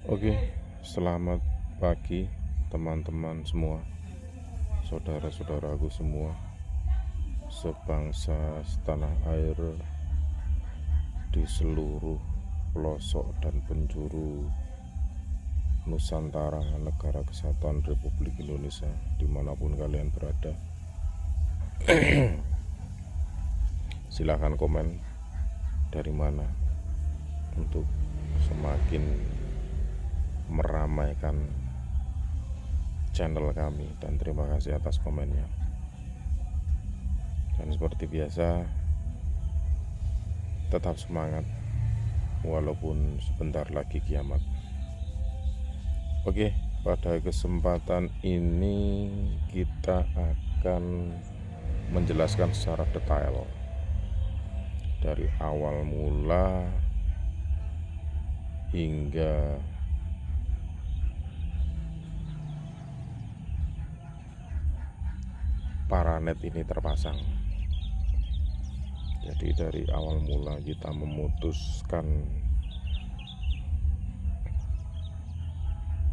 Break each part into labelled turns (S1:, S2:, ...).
S1: Oke, selamat pagi teman-teman semua, saudara-saudaraku semua, sebangsa setanah air di seluruh pelosok dan penjuru Nusantara, Negara Kesatuan Republik Indonesia, dimanapun kalian berada. Silahkan komen dari mana untuk semakin meramaikan channel kami, dan terima kasih atas komennya. Dan seperti biasa, tetap semangat walaupun sebentar lagi kiamat. Oke, pada kesempatan ini kita akan menjelaskan secara detail dari awal mula hingga paranet ini terpasang. Jadi dari awal mula kita memutuskan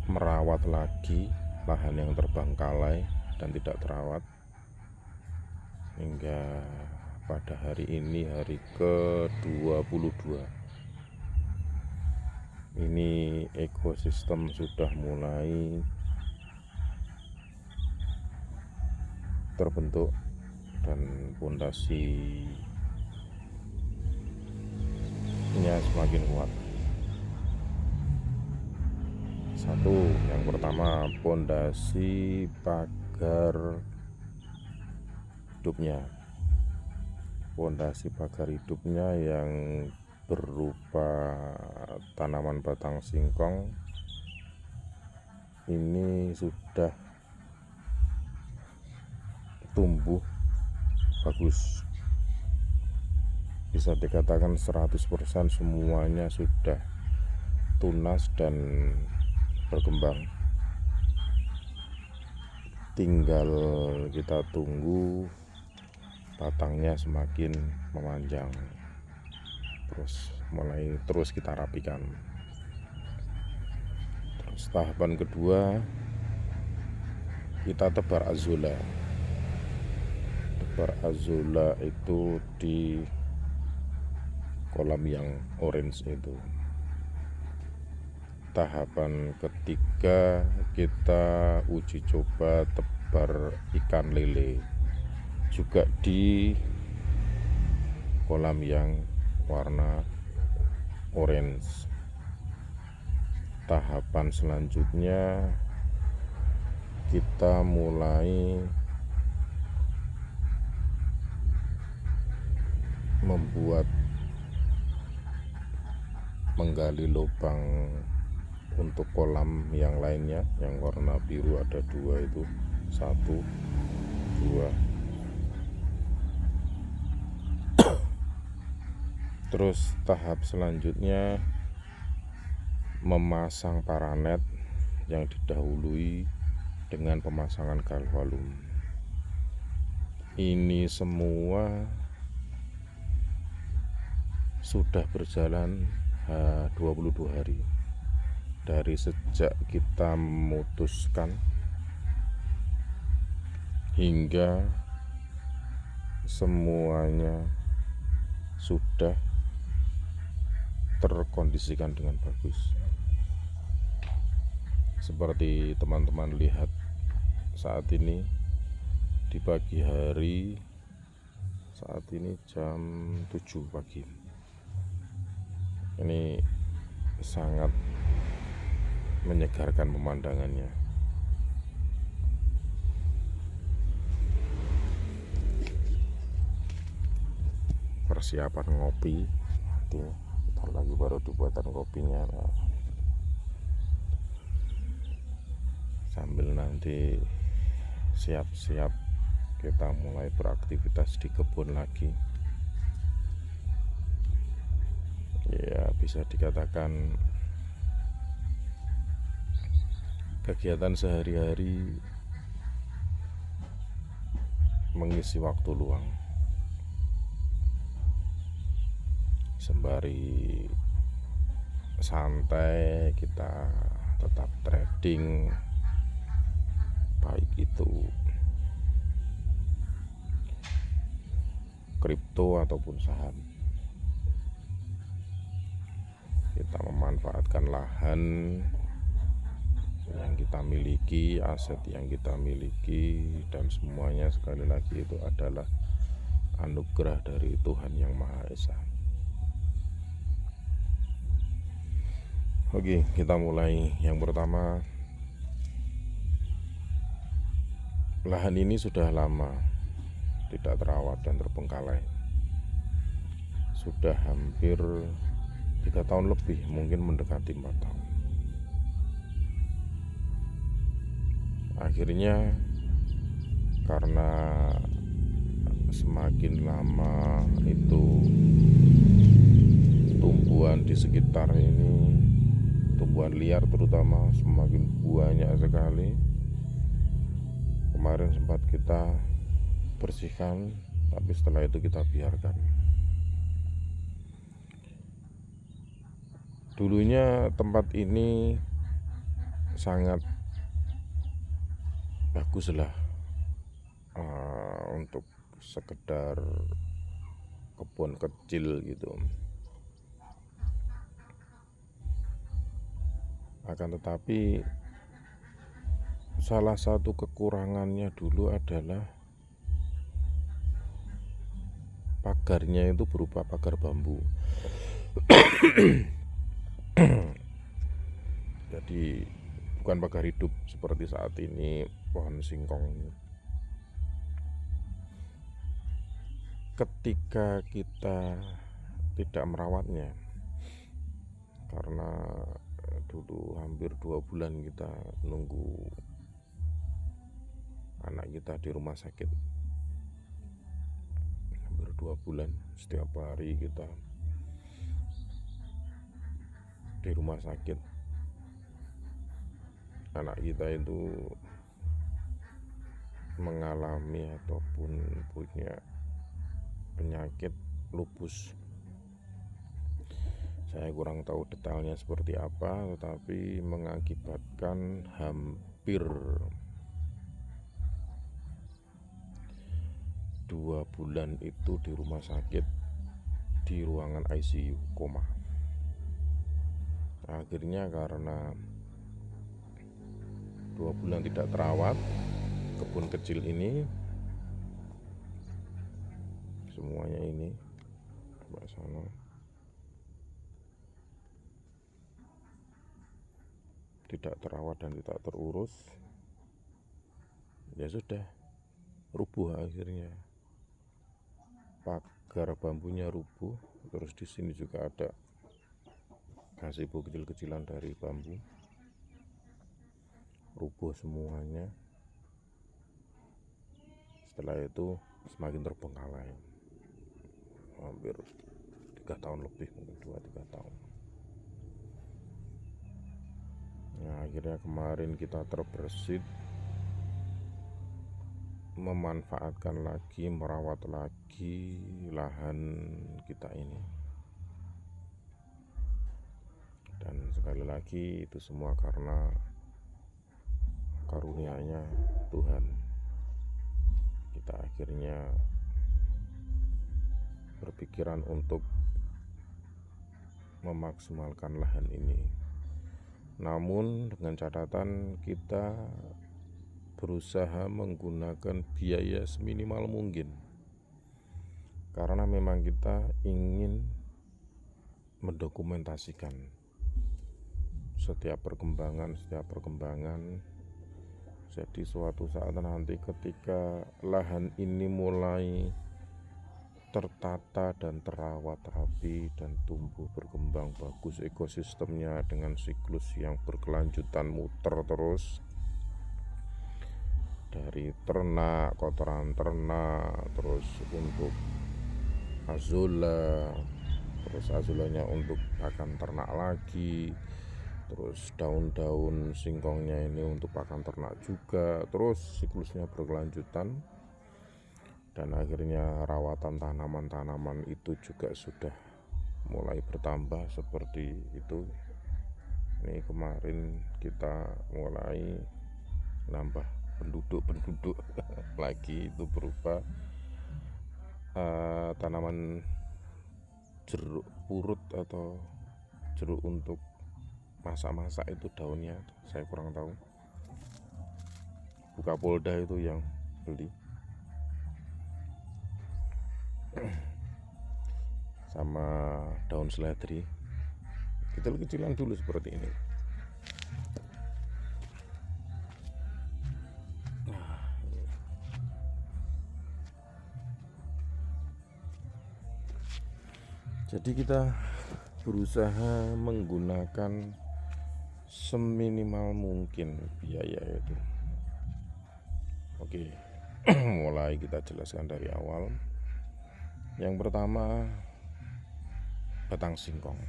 S1: merawat lagi lahan yang terbengkalai dan tidak terawat, hingga pada hari ini, hari ke-22, ini ekosistem sudah mulai terbentuk dan pondasinya semakin kuat. Satu, yang pertama, pondasi pagar hidupnya. Pondasi pagar hidupnya yang berupa tanaman batang singkong ini sudah tumbuh bagus, bisa dikatakan 100% semuanya sudah tunas dan berkembang. Tinggal kita tunggu batangnya semakin memanjang, terus kita rapikan. Terus tahapan kedua, kita tebar azolla. Tebar azolla itu di kolam yang orange itu. Tahapan ketiga, kita uji coba tebar ikan lele juga di kolam yang warna orange. Tahapan selanjutnya, kita mulai menggali lubang untuk kolam yang lainnya, yang warna biru ada 2 itu, 1, 2. Terus tahap selanjutnya, memasang paranet yang didahului dengan pemasangan galvalum. Ini semua sudah berjalan 22 hari dari sejak kita memutuskan hingga semuanya sudah terkondisikan dengan bagus. Seperti teman-teman lihat saat ini di pagi hari, saat ini jam 7 pagi. Ini sangat menyegarkan pemandangannya. Persiapan ngopi, nanti bentar lagi baru dibuatan kopinya. Nah, sambil nanti siap-siap kita mulai beraktivitas di kebun lagi. Ya, bisa dikatakan kegiatan sehari-hari mengisi waktu luang sembari santai, kita tetap trading, baik itu kripto ataupun saham. Kita memanfaatkan lahan yang kita miliki, aset yang kita miliki, dan semuanya sekali lagi itu adalah anugerah dari Tuhan Yang Maha Esa. Oke, kita mulai. Yang pertama, lahan ini sudah lama tidak terawat dan terbengkalai. Sudah hampir 3 tahun lebih, mungkin mendekati 4 tahun. Akhirnya karena semakin lama itu tumbuhan di sekitar ini, tumbuhan liar terutama, semakin banyak sekali. Kemarin sempat kita bersihkan, tapi setelah itu kita biarkan. Dulunya tempat ini sangat baguslah untuk sekedar kebun kecil gitu. Akan tetapi salah satu kekurangannya dulu adalah pagarnya itu berupa pagar bambu. Jadi bukan pagar hidup seperti saat ini pohon singkong. Ketika kita tidak merawatnya, karena dulu hampir 2 bulan kita nunggu anak kita di rumah sakit, hampir 2 bulan setiap hari kita di rumah sakit. Anak kita itu mengalami ataupun punya penyakit lupus. Saya kurang tahu detailnya seperti apa, tetapi mengakibatkan hampir 2 bulan itu di rumah sakit, di ruangan ICU, koma. Akhirnya karena 2 bulan tidak terawat, kebun kecil ini semuanya ini coba sana tidak terawat dan tidak terurus, ya sudah rubuh. Akhirnya pagar bambunya rubuh, terus di sini juga ada gazebo kecil-kecilan dari bambu, rubuh semuanya. Setelah itu semakin terbengkalai, hampir 3 tahun lebih, mungkin 2-3 tahun. Nah, akhirnya kemarin kita terbersit, memanfaatkan lagi, merawat lagi lahan kita ini. Dan sekali lagi itu semua karena karunia-Nya Tuhan. Kita akhirnya berpikiran untuk memaksimalkan lahan ini. Namun dengan catatan kita berusaha menggunakan biaya seminimal mungkin, karena memang kita ingin mendokumentasikan setiap perkembangan. Jadi suatu saat nanti ketika lahan ini mulai tertata dan terawat rapi dan tumbuh berkembang bagus ekosistemnya dengan siklus yang berkelanjutan muter terus, dari ternak, kotoran ternak, terus untuk azolla, terus azolanya untuk pakan ternak lagi, terus daun-daun singkongnya ini untuk pakan ternak juga, terus siklusnya berkelanjutan. Dan akhirnya rawatan tanaman-tanaman itu juga sudah mulai bertambah seperti itu. Ini kemarin kita mulai nambah penduduk lagi, itu berupa tanaman jeruk purut atau jeruk untuk masak-masak. Itu daunnya saya kurang tahu, Buka Polda itu yang beli. Sama daun seledri kecil-kecilan dulu seperti ini. Jadi kita berusaha menggunakan seminimal mungkin biaya itu. Oke, mulai kita jelaskan dari awal. Yang pertama, batang singkong.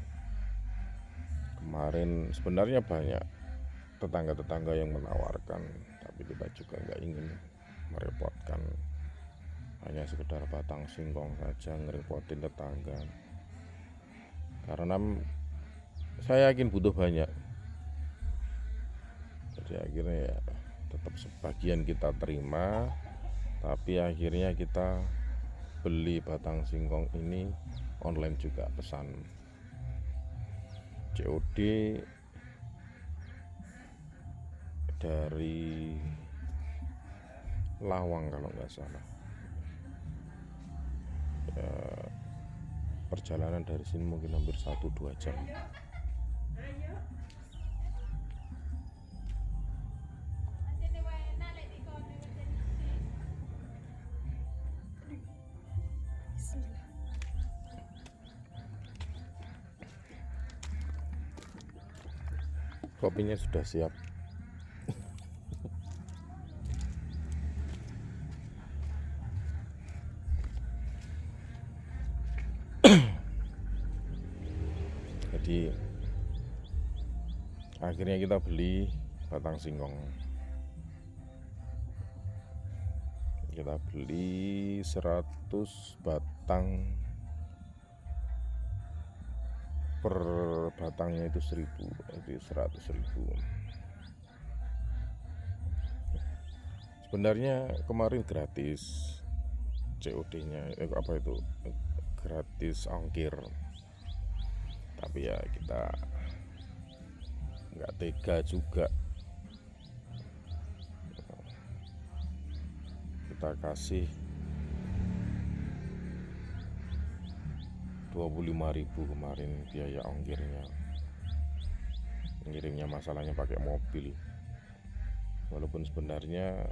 S1: Kemarin sebenarnya banyak tetangga-tetangga yang menawarkan, tapi kita juga nggak ingin merepotkan. Hanya sekedar batang singkong saja ngerepotin tetangga, karena saya yakin butuh banyak. Jadi akhirnya ya tetap sebagian kita terima, tapi akhirnya kita beli batang singkong ini online juga, pesan COD dari Lawang kalau nggak salah. Ya, perjalanan dari sini mungkin hampir 1-2 jam. Kopinya sudah siap. Jadi akhirnya kita beli batang singkong. Kita beli 100 batang, per batangnya itu 1000, itu 100.000. Sebenarnya kemarin gratis COD-nya, gratis ongkir, tapi ya kita nggak tega juga, kita kasih 25.000 kemarin biaya ongkirnya. Ngirimnya masalahnya pakai mobil, walaupun sebenarnya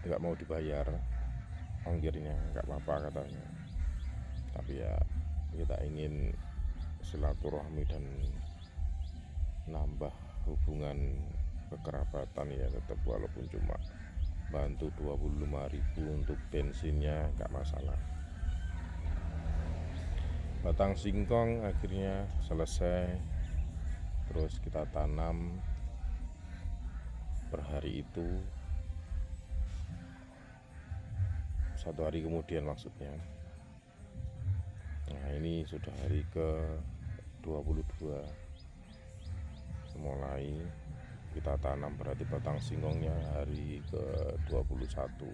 S1: nggak mau dibayar ongkirnya, nggak apa-apa katanya, tapi ya kita ingin silaturahmi dan nambah hubungan kekerabatan, ya tetap walaupun cuma bantu 25.000 untuk bensinnya nggak masalah. Batang singkong akhirnya selesai, terus kita tanam per hari itu, 1 hari kemudian maksudnya. Nah ini sudah hari ke 22 mulai kita tanam, berarti batang singkongnya hari ke 21.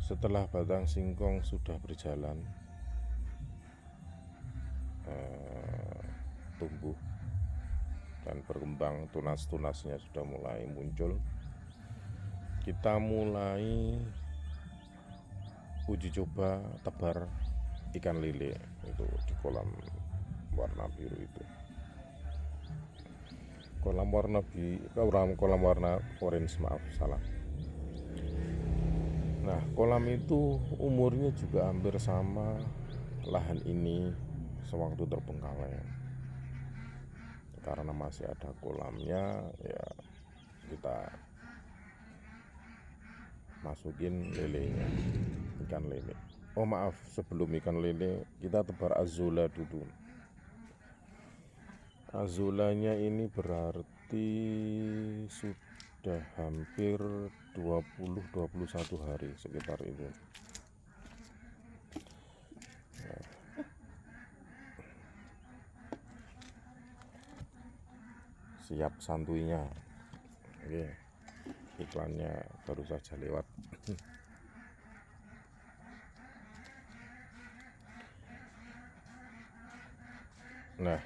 S1: Setelah batang singkong sudah berjalan, tumbuh dan berkembang, tunas-tunasnya sudah mulai muncul, kita mulai uji coba tebar ikan lele itu di kolam warna biru itu. Kolam warna orange, maaf salah. Nah, kolam itu umurnya juga hampir sama lahan ini sewaktu terbengkalai. Karena masih ada kolamnya, ya kita masukin lelenya, ikan lele. Oh maaf, sebelum ikan lele kita tebar azolla dulu. Azollanya ini berarti sudah hampir 20-21 hari sekitar itu. Nah, siap santuinya. Oke, iklannya baru saja lewat. Nah,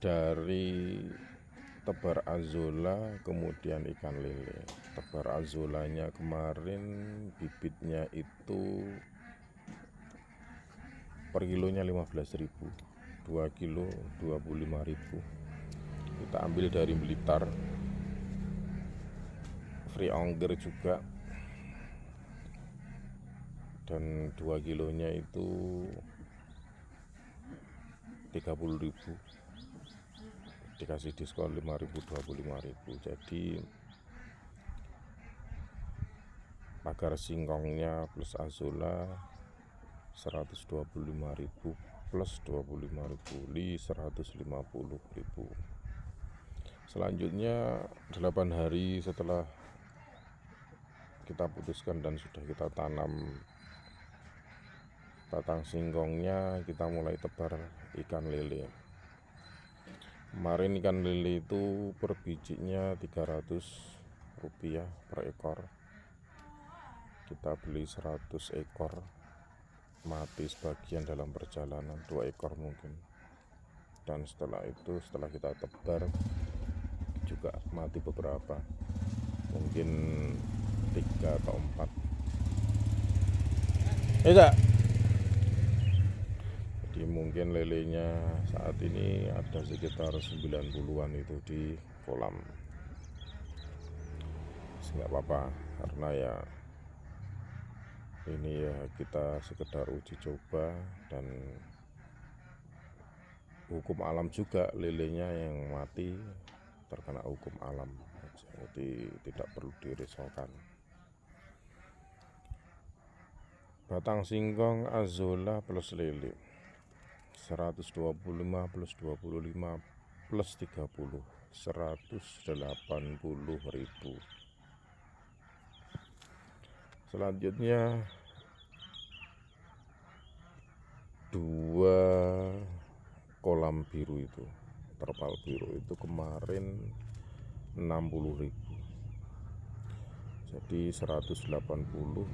S1: dari tebar azolla kemudian ikan lele. Tebar azollanya kemarin bibitnya itu per kilonya 15.000, 2 kilo 25.000. Kita ambil dari Blitar, free ongkir juga, dan 2 kilonya itu 30.000, dikasih diskon 5.000, 25.000. Jadi pagar singkongnya plus azolla 125.000 plus 25.000, 150.000. Selanjutnya 8 hari setelah kita putuskan dan sudah kita tanam batang singkongnya, kita mulai tebar ikan lele. Kemarin ikan lele itu per bijinya 300 rupiah per ekor. Kita beli 100 ekor, mati sebagian dalam perjalanan, 2 ekor mungkin. Dan setelah itu, setelah kita tebar juga mati beberapa, mungkin 3 atau 4. Jadi mungkin lelenya saat ini ada sekitar 90-an itu di kolam. Nggak apa-apa, karena ya ini ya kita sekedar uji coba, dan hukum alam juga, lelenya yang mati terkena hukum alam, jadi tidak perlu dirisaukan. Batang singkong azolla plus lele 125 plus 25 plus 30, 180.000. Selanjutnya 2 kolam biru itu, terpal biru itu kemarin 60.000. Jadi 180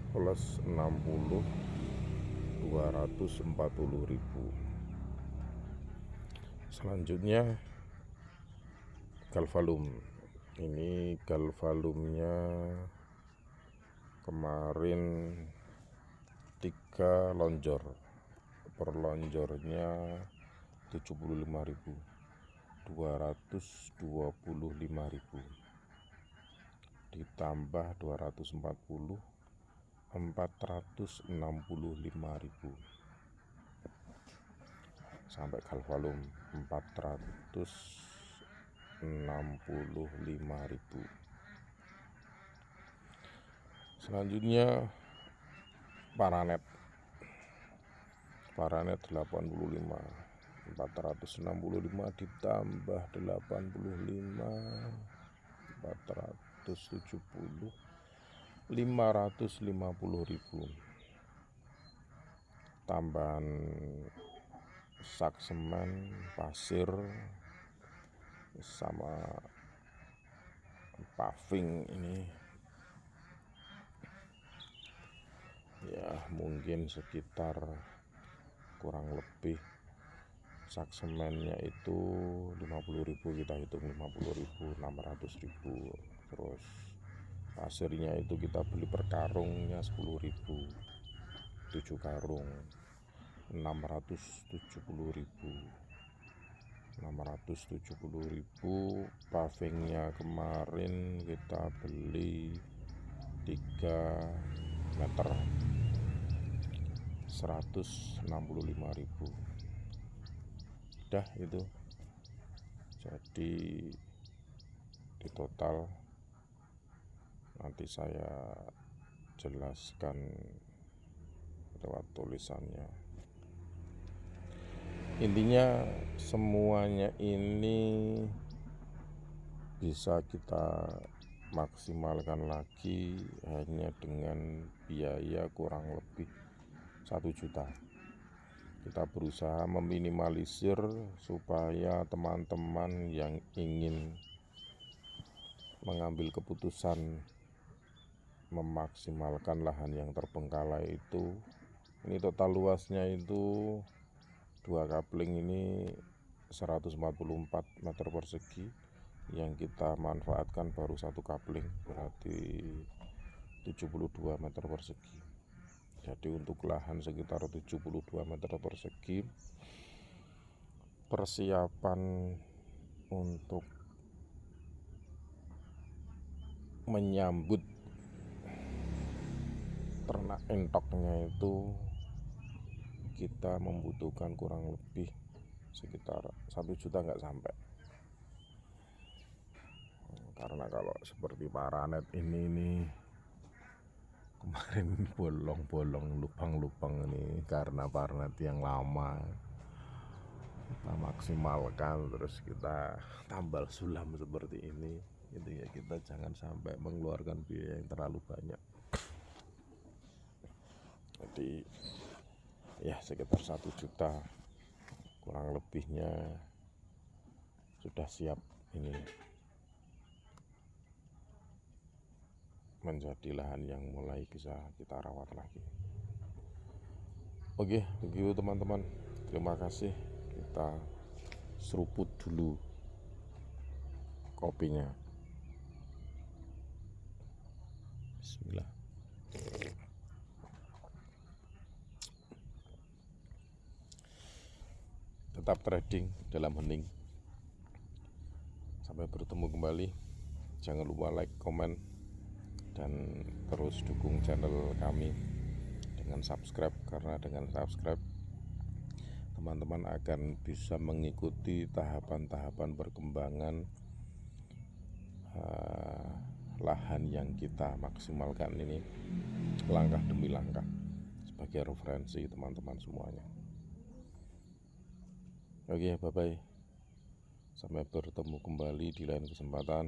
S1: plus 60, 240.000. Selanjutnya galvalum. Ini galvalumnya kemarin 3 lonjor, per lonjornya 75.000, 225.000 ditambah 240, 465.000, sampai galvalum 465.000. Selanjutnya paranet 85, 465 ditambah 85, 470, 550.000. Tambahan sak semen, pasir, sama paving ini ya mungkin sekitar kurang lebih, sak semennya itu 50.000, kita hitung 50.000, 600.000. Terus pasirnya itu kita beli per karungnya 10.000, 7 karung 670.000. Pavingnya kemarin kita beli 3 meter 165.000. Udah itu. Jadi di total nanti saya jelaskan lewat tulisannya. Intinya semuanya ini bisa kita maksimalkan lagi hanya dengan biaya kurang lebih 1 juta. kita berusaha meminimalisir supaya teman-teman yang ingin mengambil keputusan memaksimalkan lahan yang terbengkalai itu, ini total luasnya itu 2 kapling ini 144 meter persegi, yang kita manfaatkan baru 1 kapling, berarti 72 meter persegi. Jadi untuk lahan sekitar 72 meter persegi, persiapan untuk menyambut ternak entoknya itu kita membutuhkan kurang lebih sekitar 1 juta nggak sampai. Karena kalau seperti paranet ini kemarin bolong-bolong, lubang-lubang ini karena paranet yang lama. Kita maksimalkan, terus kita tambal sulam seperti ini. Itu ya, kita jangan sampai mengeluarkan biaya yang terlalu banyak. Jadi ya sekitar 1 juta kurang lebihnya sudah siap ini menjadi lahan yang mulai bisa kita rawat lagi. Oke, begitu teman-teman, terima kasih. Kita seruput dulu kopinya. Bismillah. Tetap trading dalam hening. Sampai bertemu kembali. Jangan lupa like, komen, dan terus dukung channel kami dengan subscribe, karena dengan subscribe teman-teman akan bisa mengikuti tahapan-tahapan perkembangan lahan yang kita maksimalkan ini, langkah demi langkah, sebagai referensi teman-teman semuanya. Oke, bye-bye. Sampai bertemu kembali di lain kesempatan.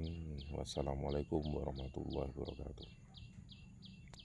S1: Wassalamualaikum warahmatullahi wabarakatuh.